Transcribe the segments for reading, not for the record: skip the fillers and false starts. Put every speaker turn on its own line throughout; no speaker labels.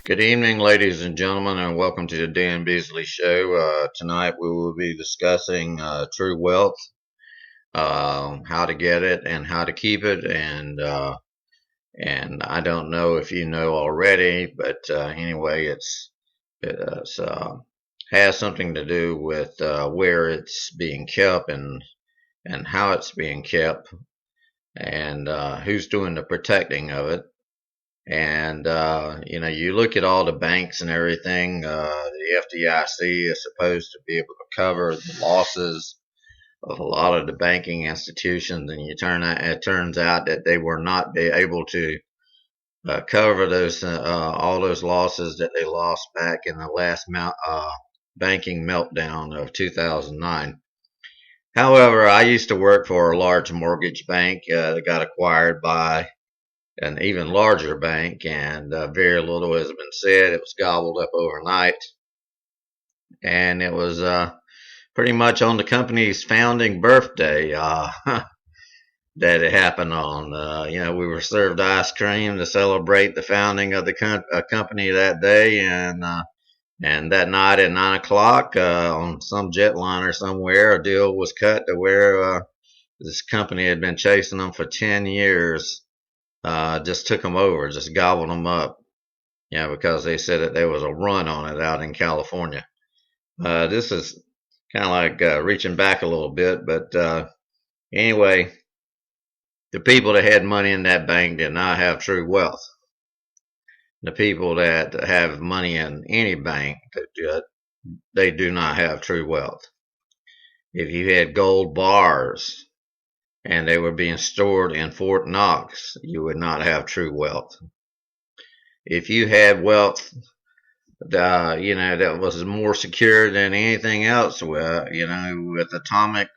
Good evening, ladies and gentlemen, and welcome to the Dan Beasley Show. Tonight we will be discussing true wealth, how to get it, and how to keep it. And I don't know if you know already, but anyway, it's has something to do with where it's being kept and how it's being kept, and who's doing the protecting of it. And you look at all the banks and everything. The FDIC is supposed to be able to cover the losses of a lot of the banking institutions, and it turns out that they were not be able to cover those all those losses that they lost back in the last banking meltdown of 2009. However, I used to work for a large mortgage bank that got acquired by an even larger bank, and very little has been said. It was gobbled up overnight, and it was pretty much on the company's founding birthday that it happened on. We were served ice cream to celebrate the founding of the company that day, and that night at 9 o'clock on some jetliner somewhere, a deal was cut to where this company had been chasing them for 10 years. Just took them over, just gobbled them up, because they said that there was a run on it out in California. This is kind of like reaching back a little bit, but anyway, the people that had money in that bank did not have true wealth. The people that have money in any bank, they do not have true wealth. If you had gold bars and they were being stored in Fort Knox, you would not have true wealth. If you had wealth, that was more secure than anything else, with atomic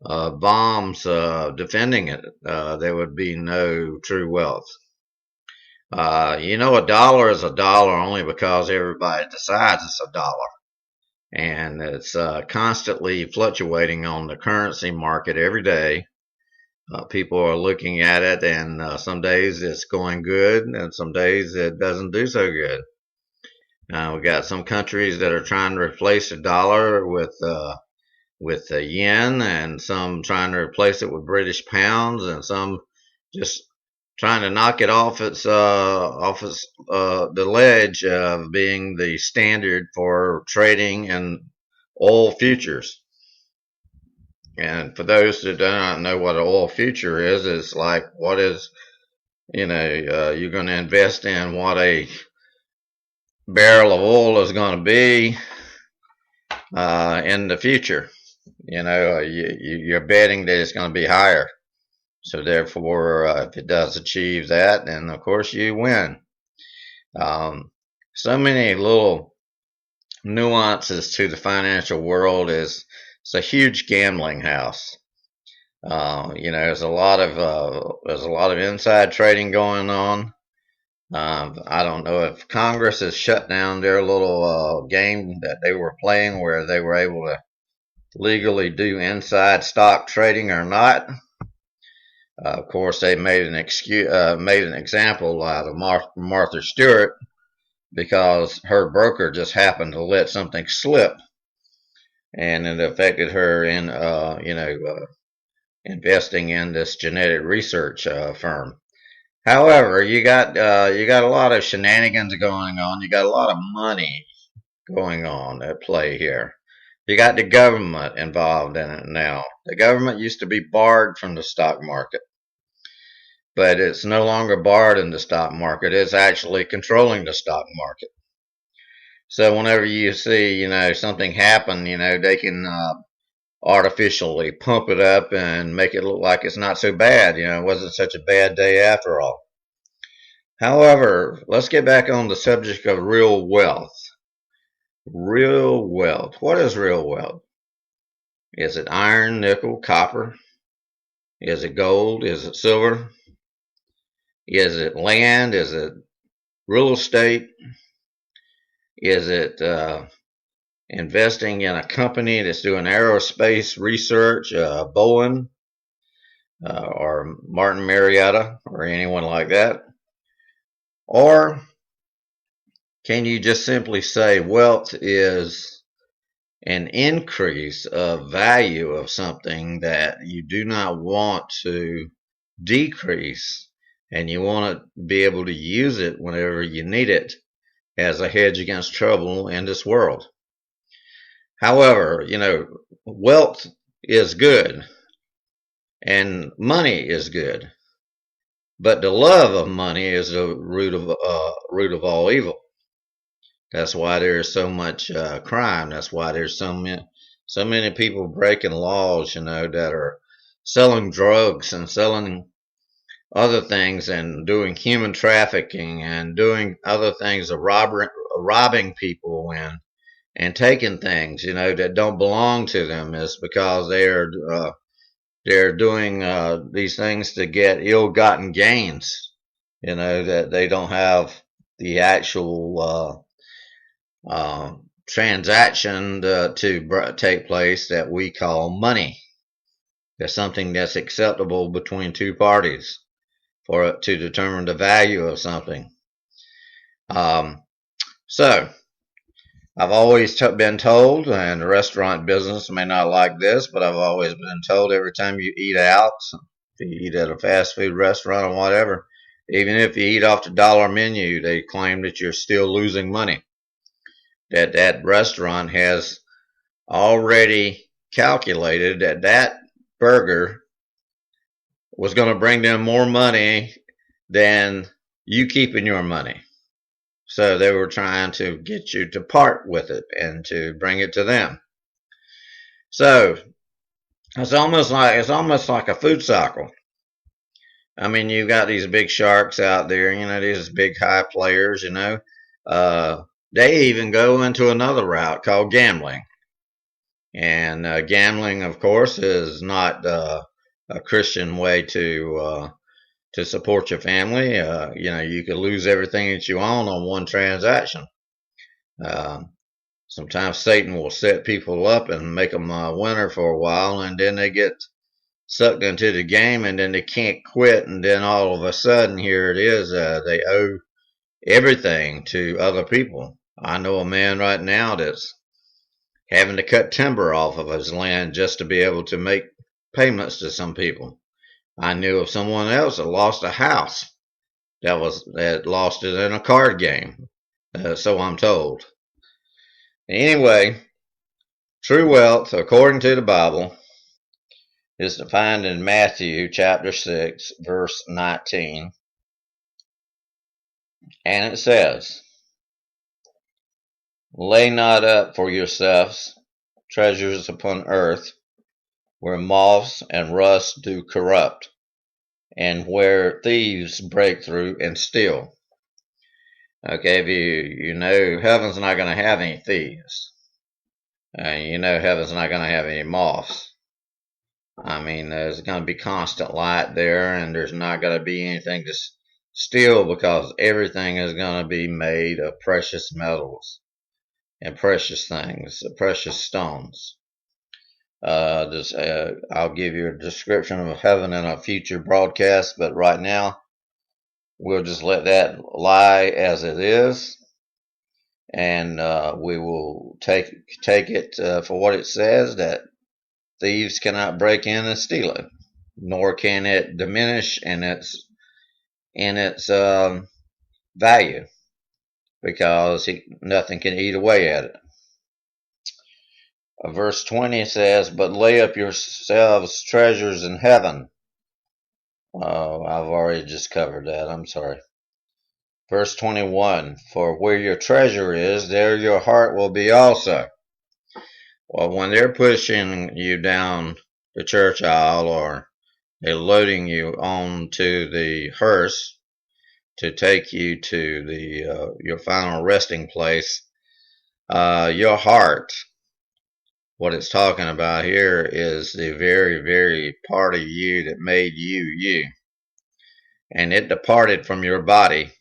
bombs defending it, there would be no true wealth. A dollar is a dollar only because everybody decides it's a dollar. And it's constantly fluctuating on the currency market every day. People are looking at it, and some days it's going good, and some days it doesn't do so good. We got some countries that are trying to replace the dollar with the yen, and some trying to replace it with British pounds, and some just trying to knock it off its the ledge of being the standard for trading in oil futures. And for those that do not know what an oil future is, it's like what is you're going to invest in what a barrel of oil is going to be in the future. You're betting that it's going to be higher. So therefore, if it does achieve that, then of course you win. So many little nuances to the financial world. It's a huge gambling house. There's a lot of inside trading going on. I don't know if Congress has shut down their little game that they were playing, where they were able to legally do inside stock trading or not. Of course, they made an example out of Martha Stewart, because her broker just happened to let something slip, and it affected her in investing in this genetic research firm. However, you got a lot of shenanigans going on. You got a lot of money going on at play here. You got the government involved in it now. The government used to be barred from the stock market, but it's no longer barred in the stock market. It's actually controlling the stock market. So whenever you see, something happen, they can artificially pump it up and make it look like it's not so bad. It wasn't such a bad day after all. However, let's get back on the subject of real wealth. Real wealth. What is real wealth? Is it iron, nickel, copper? Is it gold? Is it silver? Is it land? Is it real estate? Is it investing in a company that's doing aerospace research, Boeing, or Martin Marietta, or anyone like that? Or Can you just simply say wealth is an increase of value of something that you do not want to decrease, and you want to be able to use it whenever you need it as a hedge against trouble in this world? However, wealth is good and money is good, but the love of money is the root of all evil. That's why there's so much crime. That's why there's so many people breaking laws, that are selling drugs and selling other things and doing human trafficking and doing other things of robbing people and taking things, that don't belong to them, is because they're doing these things to get ill-gotten gains, that they don't have the actual transaction to take place that we call money. That's something that's acceptable between two parties to determine the value of something. So I've always been told, and the restaurant business may not like this, but I've always been told every time you eat out, if you eat at a fast food restaurant or whatever, even if you eat off the dollar menu, they claim that you're still losing money. That restaurant has already calculated that burger was going to bring them more money than you keeping your money. So they were trying to get you to part with it and to bring it to them. So it's almost like a food cycle. I mean, you've got these big sharks out there, these big high players, they even go into another route called gambling. And gambling, of course, is not a Christian way to support your family. You could lose everything that you own on one transaction. Sometimes Satan will set people up and make them a winner for a while, and then they get sucked into the game, and then they can't quit, and then all of a sudden, here it is, they owe everything to other people. I know a man right now that's having to cut timber off of his land just to be able to make payments to some people. I knew of someone else that lost a house that lost it in a card game, so I'm told. Anyway, true wealth, according to the Bible, is defined in Matthew chapter 6, verse 19. And it says, "Lay not up for yourselves treasures upon earth, where moths and rust do corrupt, and where thieves break through and steal." Okay, if you know heaven's not going to have any thieves. Heaven's not going to have any moths. I mean, there's going to be constant light there, and there's not going to be anything to steal, because everything is going to be made of precious metals and precious things, precious stones. I'll give you a description of heaven in a future broadcast, but right now we'll just let that lie as it is, and we will take it for what it says, that thieves cannot break in and steal it, nor can it diminish in its value, because nothing can eat away at it. Verse 20 says, "But lay up yourselves treasures in heaven." I've already just covered that. I'm sorry. Verse 21, "For where your treasure is, there your heart will be also." Well, when they're pushing you down the church aisle, or they're loading you onto the hearse to take you to your final resting place, your heart, what it's talking about here, is the very, very part of you that made you. And it departed from your body,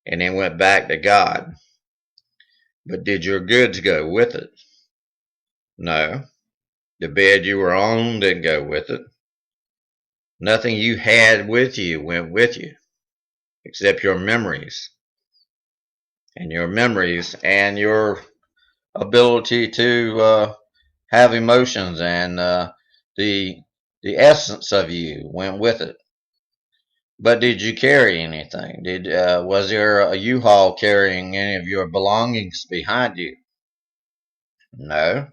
and it went back to God. But did your goods go with it? No. The bed you were on didn't go with it. Nothing you had with you went with you, except your memories. and your memories and your ability to have emotions, and the the essence of you went with it. But did you carry anything? Did Was there a U-Haul carrying any of your belongings behind you? No.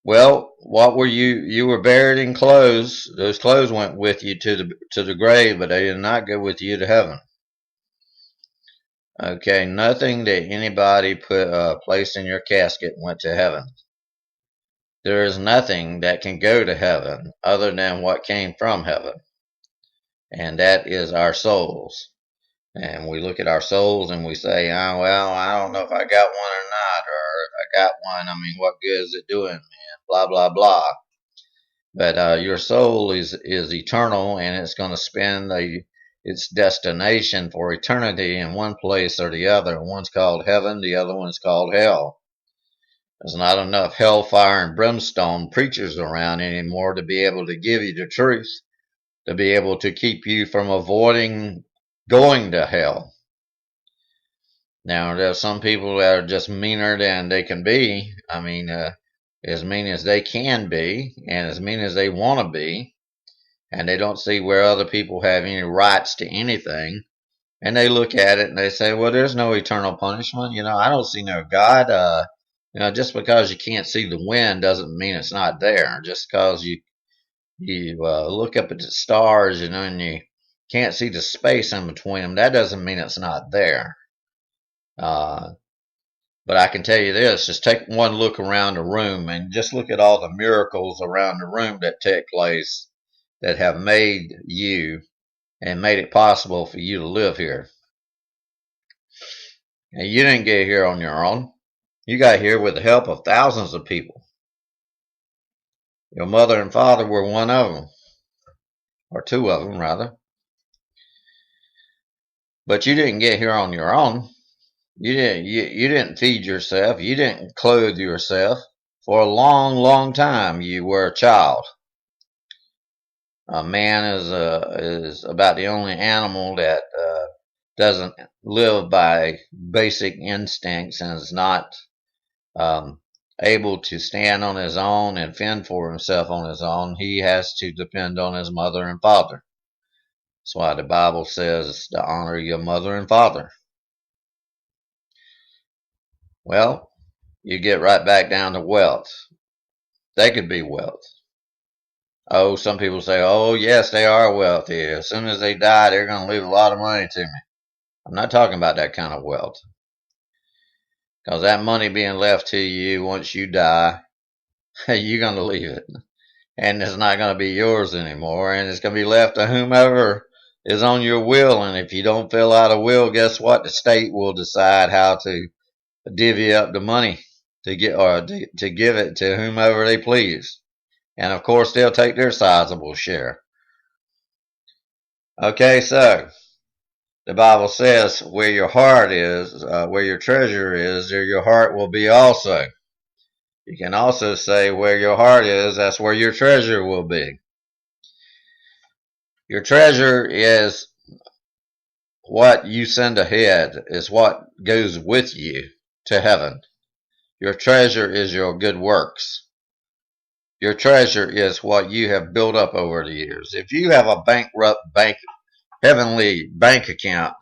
Well, what were you? You were buried in clothes. Those clothes went with you to the grave, but they did not go with you to heaven. Okay, nothing that anybody placed in your casket went to heaven. There is nothing that can go to heaven other than what came from heaven, and that is our souls. And we look at our souls and we say, oh, well, I don't know if I got one or not, or if I got one, I mean, what good is it doing, man? Blah, blah, blah. But your soul is eternal, and it's going to spend its destination for eternity in one place or the other. One's called heaven, the other one's called hell. There's not enough hellfire and brimstone preachers around anymore to be able to give you the truth, to be able to keep you from avoiding going to hell. Now, there's some people that are just meaner than they can be. I mean, as mean as they can be, and as mean as they want to be, and they don't see where other people have any rights to anything. And they look at it and they say, well, there's no eternal punishment. I don't see no God. Just because you can't see the wind doesn't mean it's not there. Just because you look up at the stars, and you can't see the space in between them, that doesn't mean it's not there. But I can tell you this, just take one look around the room and just look at all the miracles around the room that take place that have made you and made it possible for you to live here. And you didn't get here on your own. You got here with the help of thousands of people. Your mother and father were one of them, or two of them, rather. But you didn't get here on your own. You didn't feed yourself. You didn't clothe yourself. For a long, long time, you were a child. A man is about the only animal that doesn't live by basic instincts and is not able to stand on his own and fend for himself on his own. He has to depend on his mother and father. That's why the Bible says to honor your mother and father. Well, you get right back down to wealth. They could be wealth. Oh, some people say, oh, yes, they are wealthy. As soon as they die, they're going to leave a lot of money to me. I'm not talking about that kind of wealth. Because that money being left to you once you die, you're going to leave it. And it's not going to be yours anymore. And it's going to be left to whomever is on your will. And if you don't fill out a will, guess what? The state will decide how to divvy up the money to give it to whomever they please. And of course, they'll take their sizable share. Okay, so the Bible says where your heart is, where your treasure is, there your heart will be also. You can also say where your heart is, that's where your treasure will be. Your treasure is what you send ahead, is what goes with you to heaven. Your treasure is your good works. Your treasure is what you have built up over the years. If you have a bankrupt heavenly bank account,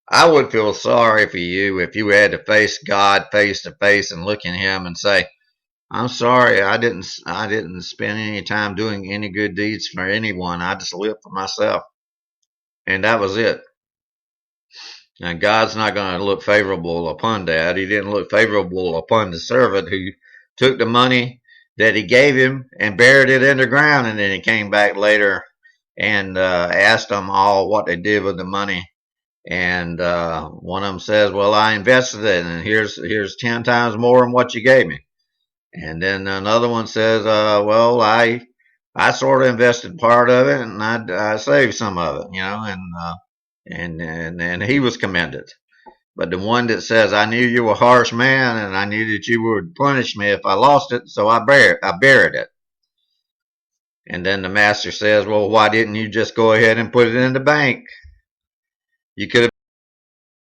I would feel sorry for you if you had to face God face to face and look at Him and say, I'm sorry, I didn't spend any time doing any good deeds for anyone. I just lived for myself. And that was it. And God's not going to look favorable upon that. He didn't look favorable upon the servant who took the money that he gave him and buried it in the ground, and then he came back later and asked them all what they did with the money. And one of them says, well, I invested it, and here's 10 times more than what you gave me. And then another one says, well, I sort of invested part of it, and I saved some of it, and he was commended. But the one that says, I knew you were a harsh man, and I knew that you would punish me if I lost it, so I buried it. And then the master says, well, why didn't you just go ahead and put it in the bank? You could have